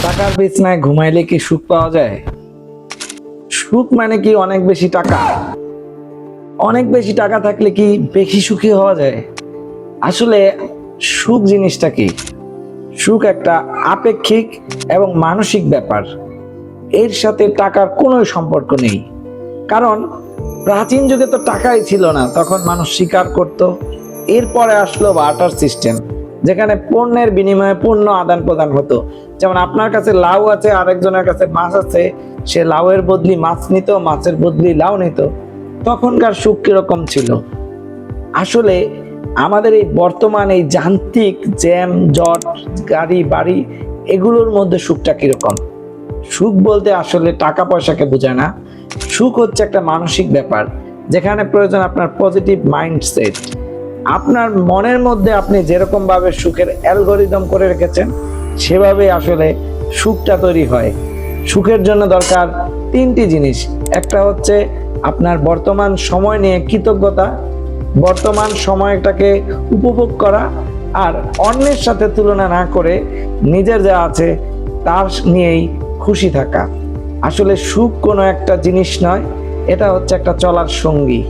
টাকার বিছানায় ঘুমাইলে কি সুখ পাওয়া যায়? সুখ মানে কি অনেক বেশি টাকা? অনেক বেশি টাকা থাকলে কি বেশি সুখী হওয়া যায়? আসলে সুখ জিনিসটা কি? সুখ একটা আপেক্ষিক এবং মানসিক ব্যাপার। এর সাথে টাকার কোনো সম্পর্ক নেই। কারণ প্রাচীন যুগে তো টাকাই ছিল না, তখন মানুষ শিকার করত। এরপরে আসলো বার্টার সিস্টেম, যেখানে পণ্যের বিনিময়ে পণ্য আদান প্রদান হতো। যেমন আপনার কাছে লাউ আছে, আরেকজনের কাছে মাছ আছে, সে লাউয়ের বদলি মাছ নিত, মাছের বদলি লাউ নিত। তখনকার সুখ কিরকম ছিল? আসলে আমাদের এই বর্তমান এই যান্ত্রিক জ্যাম জট, গাড়ি বাড়ি, এগুলোর মধ্যে সুখটা কিরকম? সুখ বলতে আসলে টাকা পয়সাকে বোঝায় না। সুখ হচ্ছে একটা মানসিক ব্যাপার, যেখানে প্রয়োজন আপনার পজিটিভ মাইন্ডসেট। আপনার মনের মধ্যে আপনি যেরকম ভাবে সুখের অ্যালগোরিদম করে রেখেছেন, সেভাবে আসলে সুখটা তৈরি হয়। সুখের জন্য দরকার তিনটি জিনিস। একটা হচ্ছে আপনার বর্তমান সময় নিয়ে কৃতজ্ঞতা, বর্তমান সময়টাকে উপভোগ করা, আর অন্যের সাথে তুলনা না করে নিজের যা আছে তার নিয়েই খুশি থাকা। আসলে সুখ কোনো একটা জিনিস নয়, এটা হচ্ছে একটা চলার সঙ্গী।